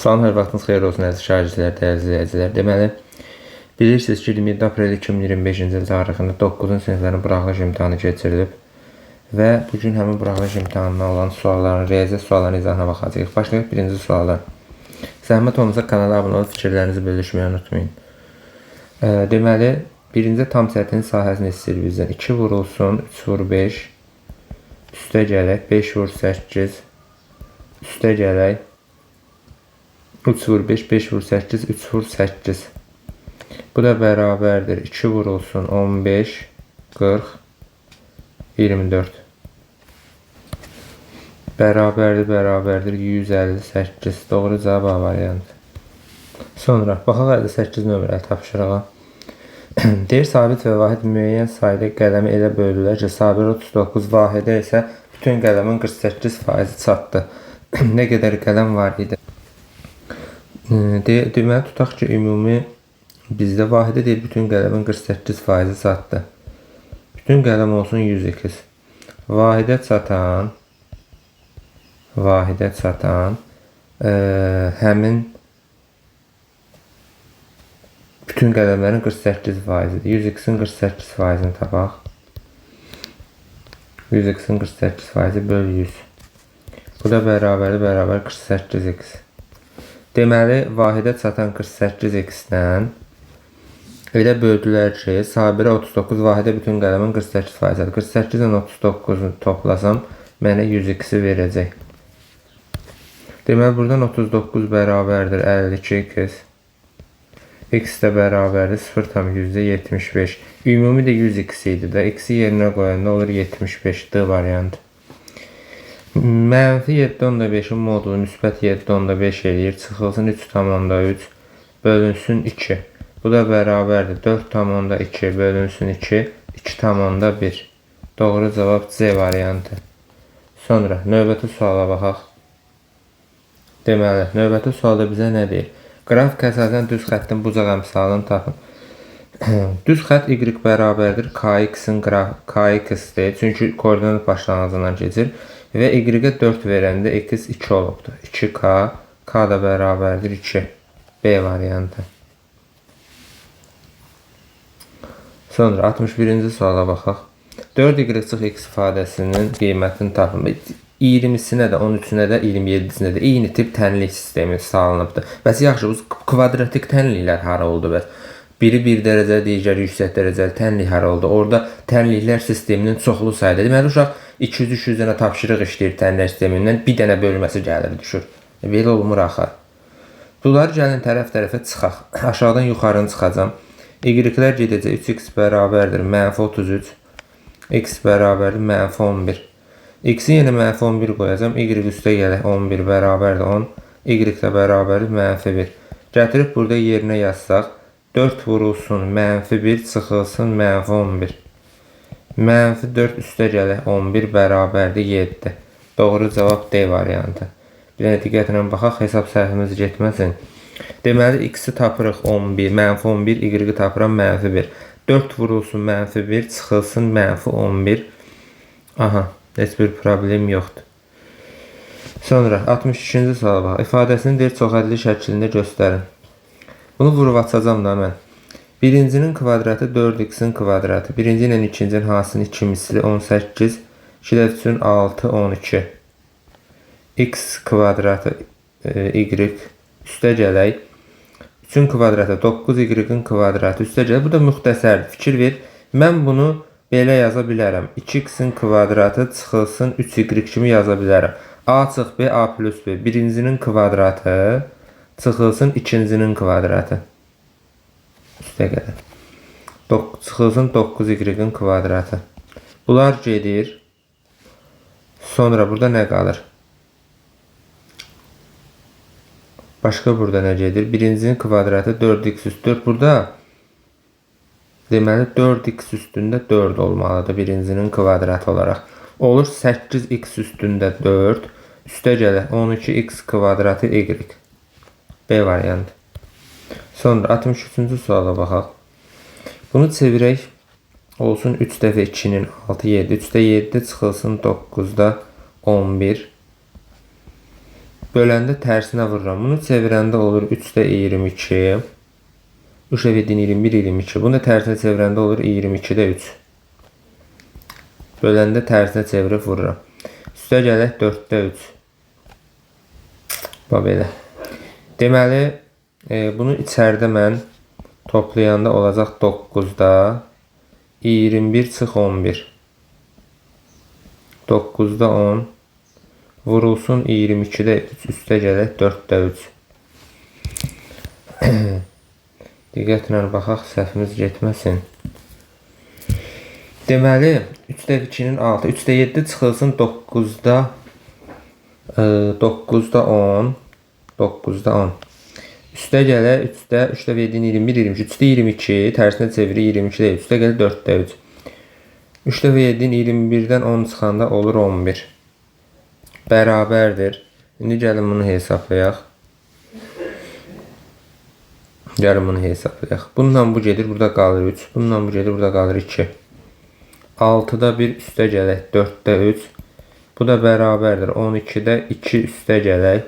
Salam, hər vaxtınız xeyir olsun əziz şagirdlər, dəyərli izləyicilər. Deməli, bilirsiniz ki, 27 aprel 2025-ci il tarixində 9-cu siniflərin buraxılış imtahanı keçirilib və bugün həmin buraxılış imtahanına olan sualların, riyaziyyat suallarının izahına baxacağıq. Başlayaq birinci sualdan. Zəhmət olmasa kanala abunə olub fikirlərinizi bölüşməyi unutmayın. Deməli, birinci tam səthin sahəsini istəyir bizdən. 2 vurulsun, 3 vur 5, üstə gələk, 5 vur 8, üstə gələk, 3 vur 5, 5 vur 8, 3 vur 8. Bu da bərabərdir. 2 vurulsun 15, 40, 24. Bərabərdir 158. Doğru cavab A variantı. Sonra baxaq 58 nömrəli tapşırığa. Deyir, sabit və vahid müəyyən sayda qələmi elə bölürlər ki, sabir 39, vahidə isə bütün qələmin 48% çatdı. Nə qədər qələm var idi? Deməli, tutaq ki, ümumi bizdə vahidə deyil, bütün qələmin 48% çatdı. Bütün qələm olsun 102. Vahidə çatan həmin bütün qələmlərin 48%-dir. 102-in 48%-ni tapaq. 102-in 48%-i böl 100. Bu da bərabər 48x. Deməli, vahidə çatan 48x-dən elə böldülər ki, sabirə 39, vahidə bütün qələmin 48%-dir. 48-dən 39-u toplasam, mənə 102-si verəcək. Deməli, buradan 39 bərabərdir 52x. X də bərabərdir 0,75. Ümumi də 102 idi də. X-i yerinə qoyanda olur 75. D variantı. Mənfi 7,5-in modulu müsbət 7,5 eləyir. Çıxılsın 3,3 bölünsün 2. Bu da bərabərdir 4,2 bölünsün 2, 2,1. Doğru cavab C variantı. Sonra növbəti suala baxaq. Deməli, növbəti sualda bizə nə deyir? Qrafik əsasən düz xəttin bucaq əmsalını tapın. Düz xətt y bərabərdir kx-dir. Çünki koordinat başlanğıcından keçir. Və y-ə 4 verəndə x 2 olubdur. 2k, k da bərabərdir 2. B variantı. Sonra 61-ci suala baxaq. 4y çıx x ifadəsinin qiymətini tapın. 20-sinə də, 13-ünə də, 27-sinə də eyni tip tənlik sistemi salınıbdır. Bəs yaxşı, bu kvadratik tənliklər hara oldu bəs? Biri 1 dərəcə, digəri yüksək dərəcəli tənlik hara oldu? Orada tənliklər sisteminin çoxlu sayda. Deməli, uşaq 200-300 dənə tapşırıq işləyir tənliklər sistemindən, bir dənə bölməsi gəlir, düşür. Belə olmur axı. Bunları gəlin tərəf-tərəfə çıxaq. Aşağıdan yuxarını çıxacam. Y-lər gedəcək. 3x bərabərdir -33. X bərabərdir -11. X-i yenə -11 qoyacam. Y üstə gələk 11 bərabərdir 10. Y də bərabərdir -1. Gətirib burada yerinə yazsaq. 4 vurulsun -1 çıxılsın -11. -4 üstə gələk 11 bərabərdir 7. Doğru cavab D variantı. Bir dənə diqqətlə baxaq, hesab səhvimiz getməsin. Deməli, x-i tapırıq 11, -11, y-i tapıram -1. 4 vurulsun -1 çıxılsın -11. Aha, heç bir problem yoxdur. Sonra 62-ci suala bax. İfadəsini deyir, çoxədli şəklində göstərin. Bunu vurub açacam da mən. Birincinin kvadratı 4x-in kvadratı. Birinci ilə ikincinin hansının 2 misli 18. 2 üçün 6, 12. X kvadratı y üstə gələk. 3-ün kvadratı 9, y-in kvadratı üstə gələk. Bu da müxtəsərdir. Fikir ver. Mən bunu belə yaza bilərəm. 2x-in kvadratı çıxılsın 3y kimi yaza bilərəm. A çıx B, A plus B. Birincinin kvadratı çıxılsın ikincinin kvadratı. Üstə gələk. Çıxılsın 9y-in kvadratı. Bunlar gedir. Sonra burada nə qalır? Başqa burada nə gedir? Birincinin kvadratı 4x üstü 4. Burada deməli 4x üstündə 4 olmalıdır birincinin kvadratı olaraq. Olur 8x üstündə 4. Üstə gələ 12x kvadratı y. B variantı. Sonra 63-cü suala baxaq. Bunu çevirək. Olsun 3 dəfə 2-nin 6, 7. 3-də 7 çıxılsın 9-da 11. Böləndə tərsinə vururam. Bunu çevirəndə olur 3-də 22. 3 edin 21, 22. Bunu da tərsinə çevirəndə olur 22-də 3. Böləndə tərsinə çevirib vururam. Üstə gələk 4-də 3. Bax belə. Deməli, bunu içəridə mən toplayanda olacaq 9-da 21 çıx 11. 9-da 10 vurulsun 22-də 3 üstə gələk 4-də 3. Diqqətlə baxaq, səhvimiz getməsin. Deməli, 3-də 2-nin 6, 3-də 7 çıxılsın 9-da 9-da 10, 9-da 10. Üstə gələ 3-də 7-nin 21, 23, 3-də 22, tərsinə çevirir 22-də 3, üstə gələ 4-də 3. 3-də 7-nin 21-dən 10 çıxanda olur 11. Bərabərdir. İndi gəlin bunu hesablayaq. Bununla bu gedir, burada qalır 3. Bununla bu gedir, burada qalır 2. 6-da 1 üstə gələk 4-də 3. Bu da bərabərdir. 12-də 2 üstə gələk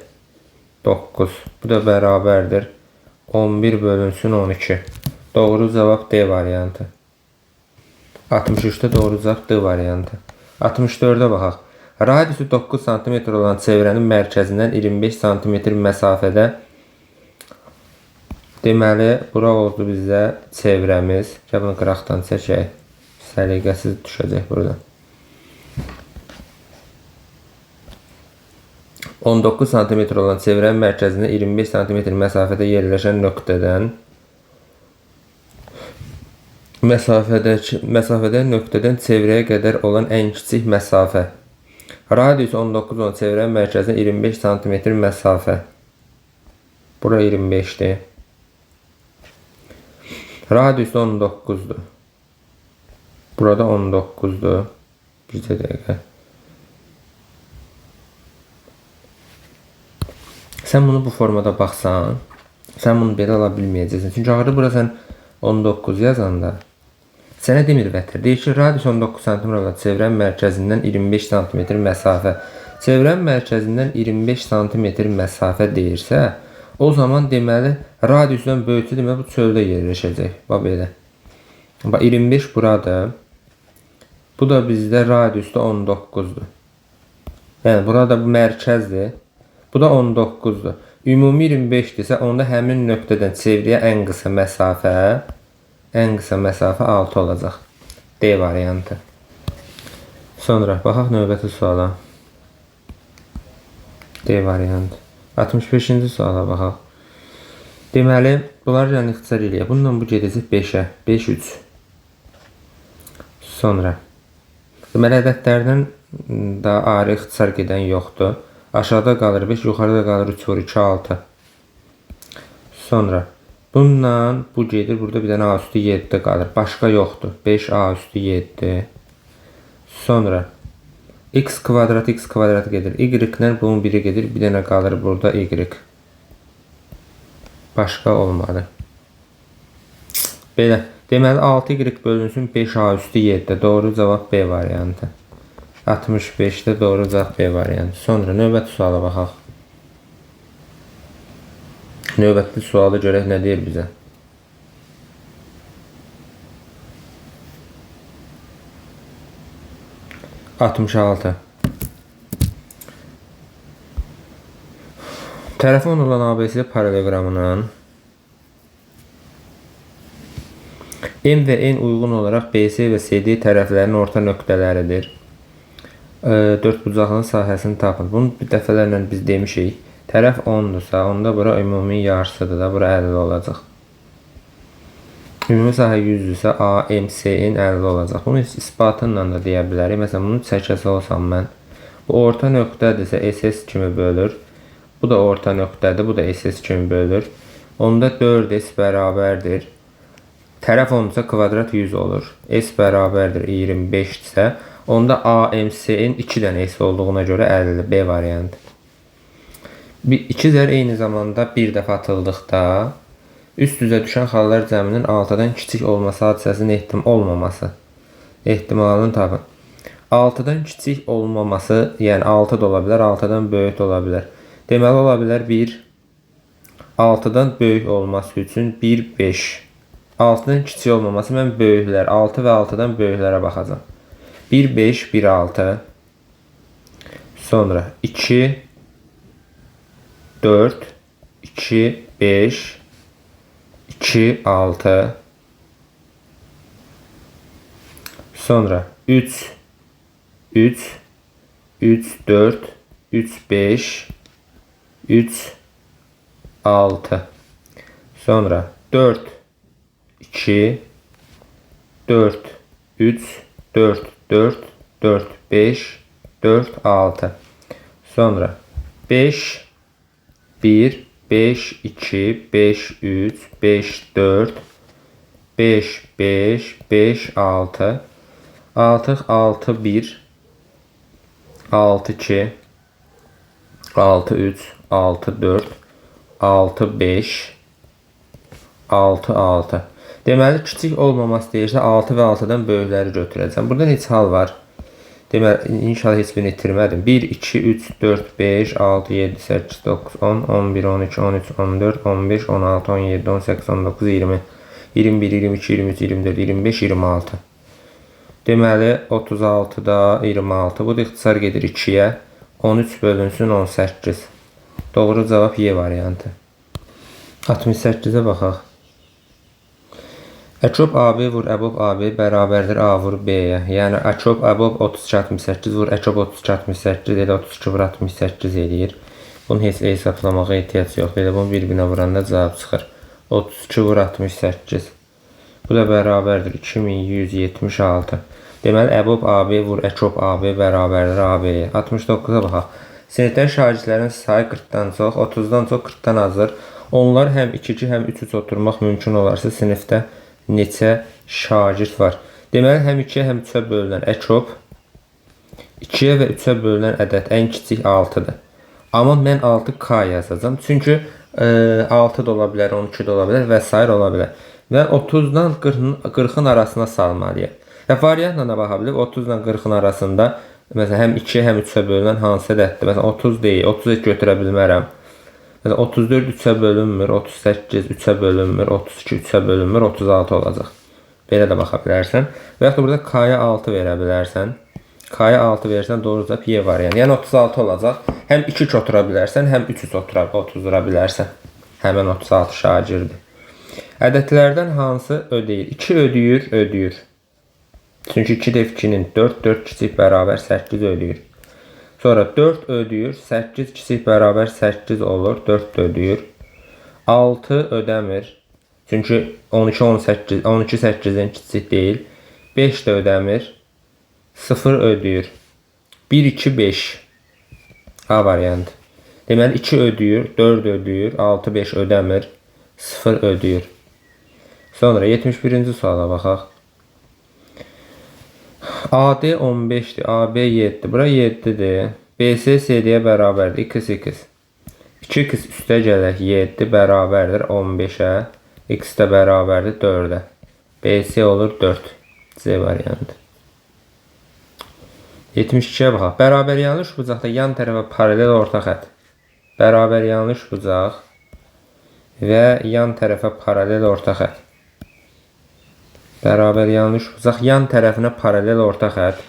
9. Bu da bərabərdir. 11 bölünsün 12. Doğru cavab D variantı. 63'də doğru cavab D variantı. 64'də baxaq. Radiusu 9 cm olan çevrənin mərkəzindən 25 cm məsafədə. Deməli, bura oldu bizə çevrəmiz. Bunu qıraqdan çəkək. Səliqəsiz düşəcək burada. 19 cm olan çevrənin mərkəzindən 25 cm məsafədə yerləşən nöqtədən nöqtədən çevrəyə qədər olan ən kiçik məsafə. Radius 19 olan çevrənin mərkəzindən 25 cm məsafə. Bura 25'dir. Radius 19'dur. Burada 19'dur. Bir dəqiqə. Sən bunu bu formada baxsan, sən bunu belə ala bilməyəcəksən. Çünki axırda bura sən 19 yazanda sənə demir vətər. Deyir ki, radius 19 cm olan çevrənin mərkəzindən 25 cm məsafə. Çevrənin mərkəzindən 25 cm məsafə deyirsə, o zaman deməli radiusdan böyüksə deməli bu çöldə yerləşəcək. Bax belə. Bax 25 buradır. Bu da bizdə radiusda 19'dur. Yəni burada bu mərkəzdir. Bu da 19'dur. Ümumi 25'dirsə onda həmin nöqtədən çevrəyə ən qısa məsafə 6 olacaq. D variantı. Sonra baxaq növbəti suala. D variantı. 65-ci suala baxaq. Deməli, bunları yəni ixtisar eləyək. Bununla bu gedəcək 5-ə. 5, 3. Sonra. Deməli, ədədlərdən daha ayrı ixtisar gedən yoxdur. Aşağıda qalır 5, yuxarıda qalır 3 vur 2, 6. Sonra. Bununla bu gedir. Burada bir dənə A üstü 7 qalır. Başqa yoxdur. 5 A üstü 7. Sonra. X kvadrat gedir. Y-dən bunun biri gedir. Bir dənə qalır burada Y. Başqa olmadı. Belə. Deməli 6Y bölünsün 5A üstü 7. Doğru cavab B variantı. 65'də doğru cavab B variantı. Sonra növbəti suala baxaq. Növbəti sualı görək nə deyir bizə. (66) Tərəfi 10 olan ABC paraleloqramının M və N uyğun olaraq BC və CD tərəflərinin orta nöqtələridir. 4 bucaqlının sahəsini tapın. Bunu bir dəfələrlə biz demişik. Tərəf 10'dursa, onda bura ümumi yarısıdır da, bura 50 olacaq. Ümumi sahə 100'dürsə, AMC'nin 50 olacaq. Bunu isbatınla da deyə bilərik. Məsələn, bunu çəkəsə olsam mən, bu orta nöqtədirsə SS kimi bölür. Bu da orta nöqtədir, bu da SS kimi bölür. Onda 4S bərabərdir. Tərəf 10'dursa kvadrat 100 olur. S bərabərdir 25'dirsə, onda AMC'nin 2 dənə S olduğuna görə 50 B variantı. 2 zər eyni zamanda bir dəfə atıldıqda üst üzə düşən xallar cəminin 6'dan kiçik olması hadisəsinin ehtimalını tapın. 6'dan kiçik olmaması, yəni 6 da ola bilər, 6'dan böyük də ola bilər. Deməli ola bilər 1 6-dan böyük olması üçün 1 5. 6-dan kiçik olmaması mən böyüklər 6 və 6-dan böyüklərə baxacağam. 1 5 1 6. Sonra 2 4 2 5 2 6. Sonra 3 3 3 4 3 5 3 6. Sonra 4 2 4 3 4 4 4 5 4 6. Sonra 5 1 5 2 5 3 5 4 5 5 5 6 6 6 1 6 2 6 3 6 4 6 5 6 6. Deməli kiçik olmaması deyirsə 6 və 6-dan böyükləri götürəcəm. Burada neçə hal var? Deməli inşallah heç birini itirmədim. 1 2 3 4 5 6 7 8 9 10 11 12 13 14 15 16 17 18 19 20 21 22 23 24 25 26. Deməli 36-da 26. Bu da ixtisar gedir 2-yə. 13 bölünsün 18. Doğru cavab Y variantı. 68-ə baxaq. Əçob AB vur əbob AB bərabərdir A vur B-yə. Yəni əçob əbob 32 68 vur əçob 32 68 elə 32 vur 68 eləyir. Bunun heç hesablamağa ehtiyac yoxdur. Elə bunu bir-birinə vuranda cavab çıxır. 32 vur 68. Bu da bərabərdir 2176. Deməli əbob AB vur əçob AB bərabərdir AB-yə. 69-a baxaq. Sinifdə şagirdlərin sayı 40-dan çox, 30-dan çox, 40-dan azdır. Onlar həm 2-2, həm 3-3 oturmaq mümkün olarsa sinifdə neçə şagird var? Deməli həm 2-yə, həm 3-ə bölünən əçob 2-yə və 3-ə bölünən ədəd ən kiçik 6-dır. Amma mən 6K yazacağım. Çünki 6 da ola bilər, 12 də ola bilər və s. ola bilər. Və 30-dan 40-ın arasına salmalıyıq. Və variantla da baxa bilib 30-dan 40-ın arasında məsələn həm 2-yə, həm 3-ə bölünən hansı ədəddir? Məsələn 30 deyil, 30 götürə bilmərəm. Məsələn 34 3-ə bölünmür, 38 3-ə bölünmür, 32 3-ə bölünmür, 36 olacaq. Belə də baxa bilərsən. Və yaxud da burada K-ya 6 verə bilərsən. K-ya 6 versən doğru cavab Y variantı. Yəni 36 olacaq. Həm 2 otura bilərsən, həm 3 otura bilərsən. Həmin 36 şagirdi. Ədədlərdən hansı ödəyir? 2 ödəyir, ödəyir. Çünki 2 def 2-nin 4, 4 kiçik bərabər 8 ödəyir. Sonra 4 ödəyir, 8 kiçik bərabər 8 olur, 4 ödəyir. 6 ödəmir. Çünki 12 18, 12 8-dən kiçik deyil. 5 də ödəmir. 0 ödəyir. 1 2 5. A variantı. Deməli 2 ödəyir, 4 ödəyir, 6 5 ödəmir, 0 ödəyir. Sonra 71-ci suala baxaq. AD 15'dir. AB 7'dir. Bura 7'dir. BC CD'ye bərabərdir. 2x. 2x üstə gələk 7 bərabərdir 15'ə. X də bərabərdir 4'ə. BC olur 4. C variantı. 72'yə baxaq. Bərabər yanlış bucaqda yan tərəfə paralel orta xətt. Bərabər yanlış bucaq və yan tərəfə paralel orta xətt. Bərabər yanlış bucaq yan tərəfinə paralel orta xətt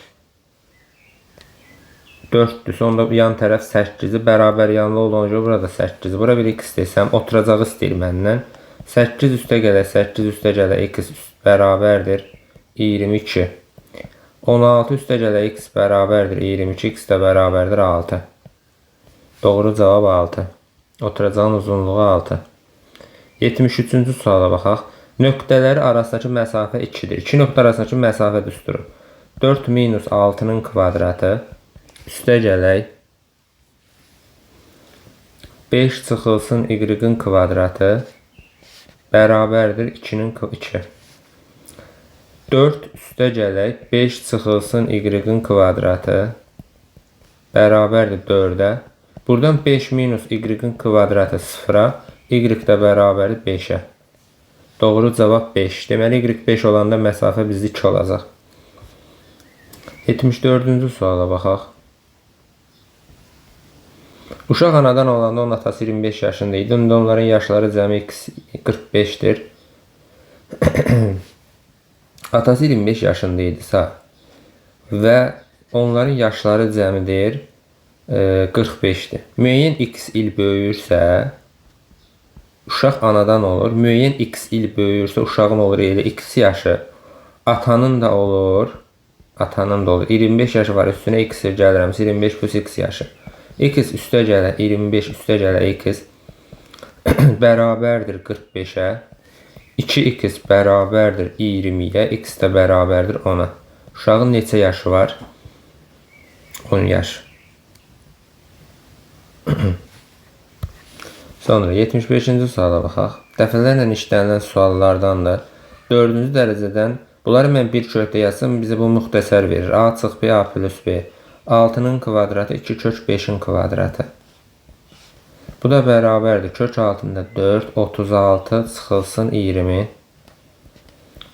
4'dür. Sonra yan tərəf 8'i bərabər yanlı olan görə burada 8'i. Bura bir x desəm oturacağı istəyir məndən. 8 üstə gələ 8 üstə gələ x bərabərdir 22. 16 üstə gələ x bərabərdir 22. X də bərabərdir 6. Doğru cavab 6. Oturacağın uzunluğu 6. 73-cü suala baxaq. Nöqtələri arasındakı məsafə 2'dir. 2 nöqtə arasındakı məsafə düsturu. 4 minus 6'nın kvadratı üstə gələk 5 çıxılsın y-in kvadratı bərabərdir 2'nin 2. 4 üstə gələk 5 çıxılsın y-in kvadratı bərabərdir 4'ə. Buradan 5 minus y-in kvadratı 0'a, y də bərabərdir 5'ə. Doğru cavab 5. Deməli y 5 olanda məsafə bizdə 2 olacaq. 74-cü suala baxaq. Uşaq anadan olanda onun atası 25 yaşında idi. İndi onların yaşları cəmi x 45'dir. Atası 25 yaşında idisə və onların yaşları cəmidir 45'dir. Müəyyən x il böyüyürsə uşaq anadan olur. Müəyyən x il böyüyürsə uşağın olur elə x yaşı. Atanın da olur. 25 yaşı var, üstünə x gəlirəm. 25 plus x yaşı. X üstə gələ 25 üstə gələ x bərabərdir 45'ə. 2x bərabərdir 20'yə. X də bərabərdir 10'a. Uşağın neçə yaşı var? 10 yaş. Sonra 75-ci suala baxaq. Dəfələrlə işlənilən suallardandır. 4-cü dərəcədən bunları mən bir kökdə yazsam bizə bu müxtəsər verir. A çıx B, A plus B. 6'nın kvadratı 2 kök 5'in kvadratı. Bu da bərabərdir. Kök altında 4, 36 çıxılsın 20.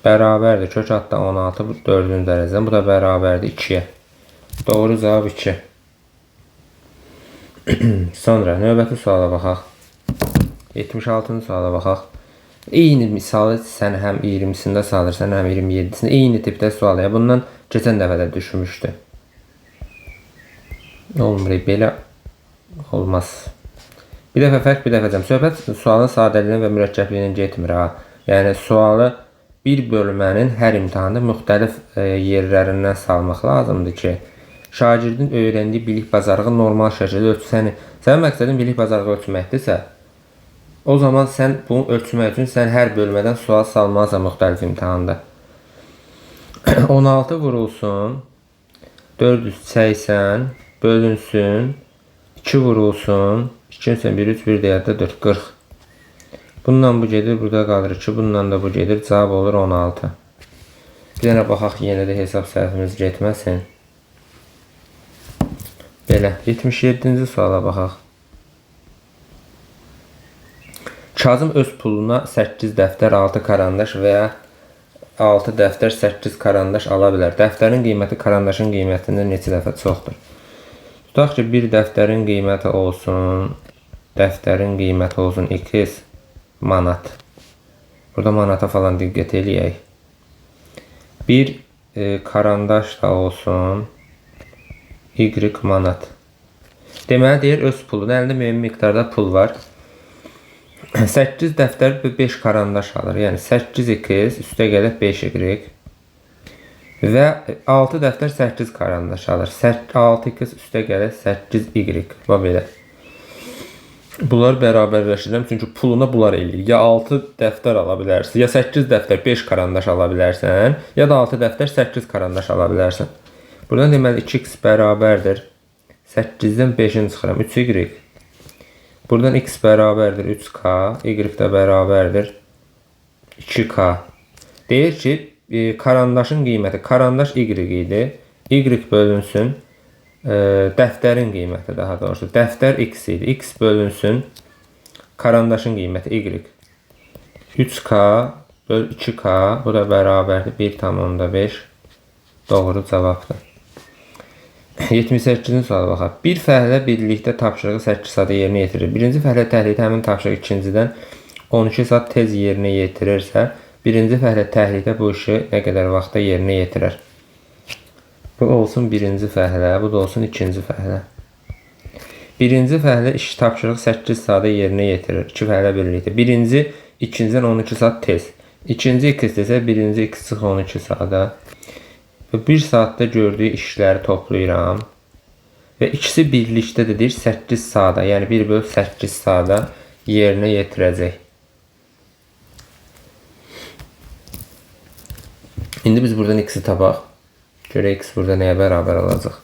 Bərabərdir. Kök altında 16, bu 4-cü dərəcədən. Bu da bərabərdir 2'yə. Doğru cavab 2. Sonra növbəti suala baxaq. 76-cı suala baxaq. Eyni misalı sən həm 20'sində salırsan, həm 27'sində. Eyni tipdə sual. Bundan keçən dəfə də düşmüşdü. Olmur, belə olmaz. Bir dəfə fərq, bir dəfə cəm. Söhbət sualın sadəliyinə və mürəkkəbliyindən getmir ha. Yəni sualı bir bölmənin hər imtahanda müxtəlif yerlərindən salmaq lazımdır ki, şagirdin öyrəndiyi bilik bacarığı normal şəkildə ölçüsəni. Sənin məqsədin bilik bacarığı ölçməkdirsə, o zaman sən bunu ölçmək üçün sən hər bölmədən sual salmalısan müxtəlif imtahanda. 16 vurulsun 480 bölünsün 2 vurulsun 2 ise 1 3 1 deyəndə 4 40. Bundan bu gedir, burada qalır 2, bundan da bu gedir, cavab olur 16. Bir dənə baxaq, yenə də hesab səhvimiz getməsin. Belə 77-ci suala baxaq. Kazım öz puluna 8 dəftər, 6 karandaş və ya 6 dəftər, 8 karandaş ala bilər. Dəftərin qiyməti karandaşın qiymətindən neçə dəfə çoxdur? Tutaq ki, bir dəftərin qiyməti olsun, x manat. Burada manata falan diqqət eləyək. Bir karandaş da olsun, y manat. Deməli deyir, öz pulun əlində müəyyən miqdarda pul var. 8 dəftər 5 karandaş alır. Yəni 8x üstə gəlib 5y və 6 dəftər 8 karandaş alır. 6x üstə gəlib 8y. Bax belə. Bunlar bərabərləşdirəm çünki puluna bunlar eləyir. Ya 6 dəftər ala bilərsən, ya 8 dəftər 5 karandaş ala bilərsən, ya da 6 dəftər 8 karandaş ala bilərsən. Buradan deməli 2x bərabərdir. 8-dən 5'in çıxıram 3y. Buradan x bərabərdir 3k, y də bərabərdir 2k. Deyir ki, karandaşın qiyməti, karandaş y idi. Y bölünsün, dəftərin qiyməti daha doğrusu. Dəftər x idi. X bölünsün, karandaşın qiyməti y. 3k böl 2k, bu da bərabərdir 1,5. Doğru cavabdır. 78-ci suala baxaq. Bir fəhlə birlikdə tapşırığı 8 saata yerinə yetirir. Birinci fəhlə təhlildə həmin tapşırığı ikincidən 12 saat tez yerinə yetirirsə, birinci fəhlə təhlildə bu işi nə qədər vaxtda yerinə yetirir? Bu olsun birinci fəhlə, bu da olsun ikinci fəhlə. Birinci fəhlə iş tapşırığı 8 saata yerinə yetirir. İki fəhlə birlikdə. Birinci ikincidən 12 saat tez. İkinci x desə, birinci x çıx 12 saata. Bir saatdə gördüyü işləri toplayıram. Və ikisi birlikdə də deyir 8 saata, yəni 1/8 saata yerinə yetirəcək. İndi biz buradan x'i tapaq. Görək x burada nəyə bərabər olacaq.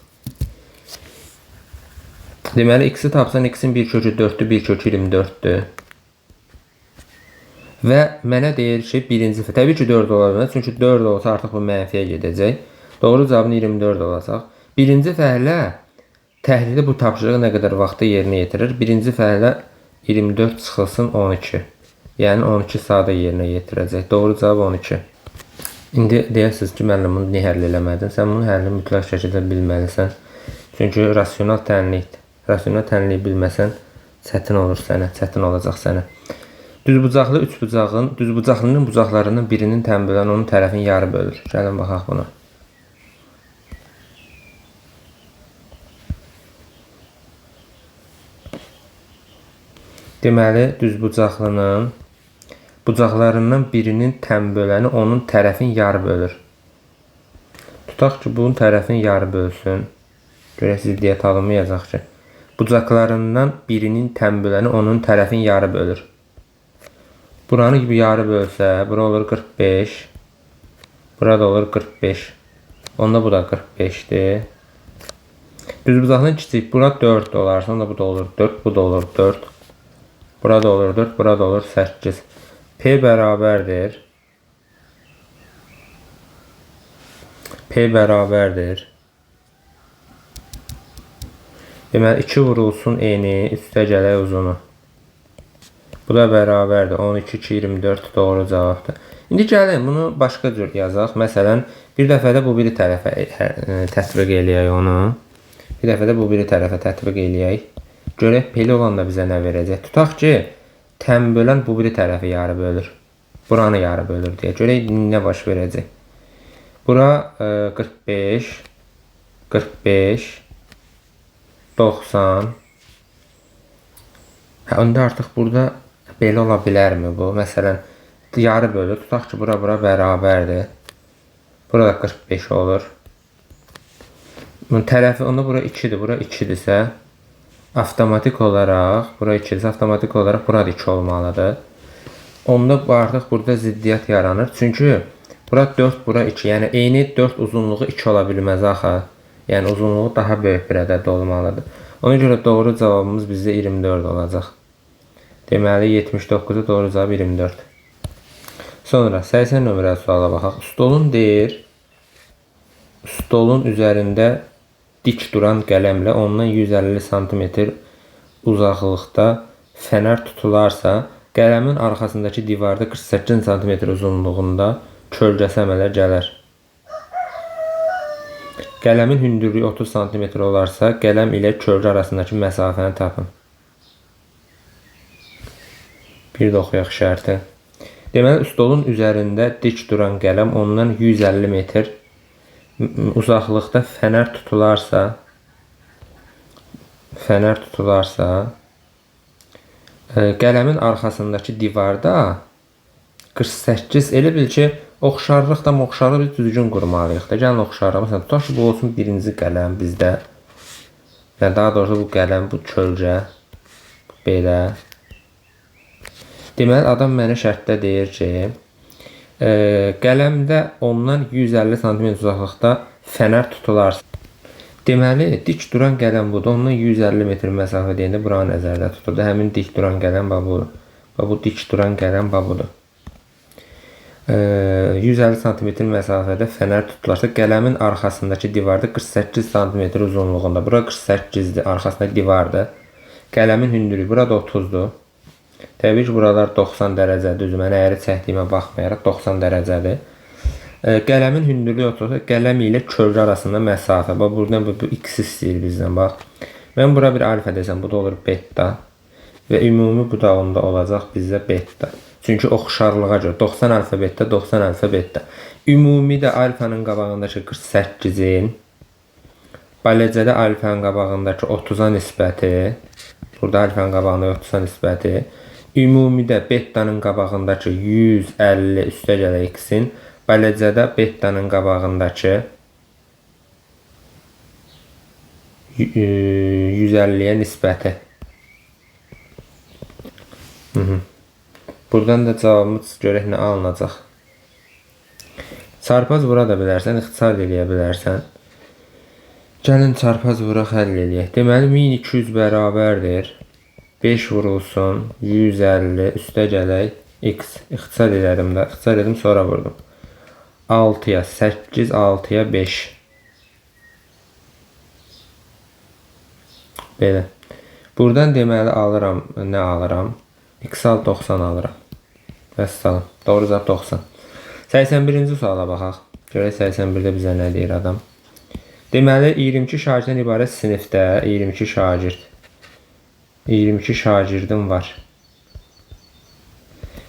Deməli x'i tapsan x'in 1 kökü 4'dür, 1 kökü 24'dür. Və mənə deyir ki, birinci fəhlə, təbii ki 4 ola bilməz, çünki 4 olsa artıq bu mənfiyə gedəcək. Doğru cavabın 24 olacaq. Birinci fəhlə təhlildə bu tapşırığı nə qədər vaxtda yerinə yetirir? Birinci fəhlə 24 çıxılsın 12. Yəni 12 saata yerinə yetirəcək. Doğru cavab 12. İndi deyərsiniz ki, müəllim bunu niyə həll eləmədin? Sən bunu həlli mütləq şəkildə bilməlisən. Çünki rasional təlinlikdir. Rasional tənliyi bilməsən çətin olur sənə, çətin olacaq sənə. Düzbucaqlı üçbucağın düzbucaqlının bucaqlarından birinin tənbölən onun tərəfini yarı bölür. Gəlin baxaq buna. Deməli, düzbucaqlının bucaqlarından birinin tənböləni onun tərəfini yarı bölür. Tutaq ki, bunun tərəfini yarı bölsün. Görək ziddiyyət alınmayacaq ki. Bucaqlarından birinin tənböləni onun tərəfini yarı bölür. Buranı gibi yarı bölsə, bura olur 45. Burada olur 45. Onda bu da 45'dir. Düzbucaqlının kiçik, bura 4 olar. Sonra bu da olur 4, bu da olur 4. Burada olur 4, burada olur 8. P bərabərdir. P bərabərdir. Deməli 2 vurulsun eni, üstə gələk uzunu. Bu da bərabərdir. 12, 2, 24 doğru cavabdır. İndi gəlin bunu başqa cür yazaq. Məsələn, bir dəfə də bu biri tərəfə tətbiq eləyək onu. Bir dəfə də bu biri tərəfə tətbiq eləyək. Görək belə olanda bizə nə verəcək. Tutaq ki, tənbölən bu biri tərəfi yarı bölür. Buranı yarı bölür deyə. Görək nə baş verəcək. Bura 45, 45, 90. Onda artıq burada belə ola bilərmi bu? Məsələn, yarı bölür. Tutaq ki, bura bərabərdir. Burada 45 olur. Bunun tərəfi, onda bura 2'dir. Bura 2'dirsə, avtomatik olaraq, bura 2'dirsə, avtomatik olaraq burada 2 olmalıdır. Onda artıq burada ziddiyyət yaranır. Çünki bura 4, bura 2. Yəni, eyni 4 uzunluğu 2 ola bilməz axı. Yəni, uzunluğu daha böyük bir ədəd olmalıdır. Ona görə doğru cavabımız bizdə 24 olacaq. Deməli, 79'a doğru cavab 24. Sonra 80 nömrəli suala baxaq. Stolun deyir, stolun üzərində dik duran qələmlə ondan 150 cm uzaqlıqda fənər tutularsa, qələmin arxasındakı divarda 48 cm uzunluğunda kölgəsi əmələ gələr. Qələmin hündürlüyü 30 cm olarsa, qələm ilə kölgə arasındakı məsafəni tapın. Bir də oxuyaq şərti. Deməli, stolun üzərində dik duran qələm ondan 150 metr uzaqlıqda fənər tutularsa, qələmin arxasındakı divarda 48, elə bil ki, oxşarlıq da oxşarlıq biz düzgün qurmalıyıq da. Gəlin oxşarlıq. Məsələn, tutaq ki, bu olsun birinci qələm bizdə. Yəni, daha doğrusu bu qələm, bu kölgə. Belə. Deməli, adam mənə şərtdə deyir ki, qələmdə ondan 150 cm uzaqlıqda fənər tutularsa. Deməli, dik duran qələm budur. Ondan 150 metr məsafə deyəndə buranı nəzərdə tuturdu. Həmin dik duran qələm budur. Bu dik duran qələm budur. 150 cm məsafədə fənər tutularsa, qələmin arxasındakı divarda 48 cm uzunluğunda. Bura 48'dir, arxasındakı divardır. Qələmin hündürlüyü burada 30'dur. Təbii ki, buralar 90 dərəcədir. Mən əyri çəkdiyimə baxmayaraq 90 dərəcədir. Qələmin hündürlüyü 30, qələm ilə kölgə arasında məsafə. Bax, buradan bu x istəyir bizdən, bax. Mən bura bir alfa desəm, bu da olur beta. Və ümumi bu da onda olacaq bizdə beta. Çünki oxşarlığa görə 90 alfa beta, 90 alfa beta. Ümumi də alfanın qabağındakı 48'in, baləcədə alfanın qabağındakı 30'a nisbəti, burada alfanın qabağındakı 30'a nisbəti, ümumi də betanın qabağındakı 150 üstə gələ x-in, baləcədə betanın qabağındakı 150'yə nisbəti. Buradan da cavabımız görək nə alınacaq. Çarpaz vura da bilərsən, ixtisar eləyə bilərsən. Gəlin çarpaz vura həll eləyək. Deməli 1200 bərabərdir. 5 vurulsun 150 üstə gələk x. İxtisar elədim də. İxtisar edim sonra vurdum. 6'ya 8, 6'ya 5. Belə. Buradan deməli alıram, nə alıram? X al 90 alıram. Vəssalam. Doğru cavab 90. 81-ci suala baxaq. Görək 81-də bizə nə deyir adam. Deməli 22 şagirddən ibarət sinifdə 22 şagird. 22 şagirdim var.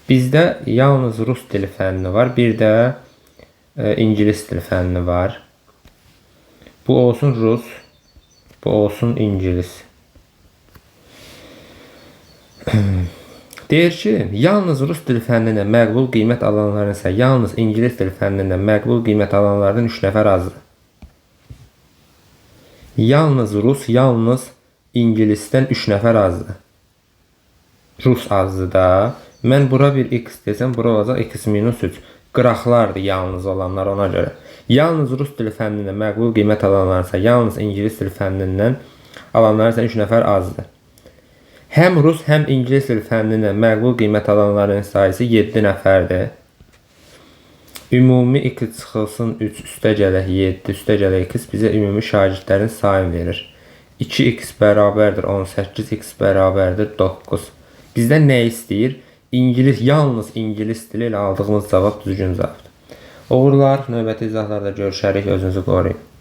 Bizdə yalnız rus dili fənni var, bir də ingilis dili fənni var. Bu olsun rus, bu olsun ingilis. Deyir ki, yalnız rus dili fənnindən məqbul qiymət alanların isə yalnız ingilis dili fənnindən məqbul qiymət alanlardan 3 nəfər azdır. Yalnız rus, yalnız ingilisdən 3 nəfər azdır. Rus azdır da. Mən bura bir x desəm, bura olacaq x minus 3. Qıraqlardır yalnız olanlar ona görə. Yalnız rus dili fənnindən məqbul qiymət alanlar isə yalnız ingilis dili fənnindən alanlar isə 3 nəfər azdır. Həm rus, həm ingilis dili fənnindən məqbul qiymət alanların sayısı 7 nəfərdir. Ümumi x çıxılsın 3 üstə gələk 7 üstə gələk x bizə ümumi şagirdlərin sayını verir. 2x bərabərdir 18, x bərabərdir 9. Bizdən nə istəyir? Yalnız ingilis dili ilə aldığımız cavab düzgün cavabdır. Uğurlar, növbəti izahlarda görüşərik, özünüzü qoruyun.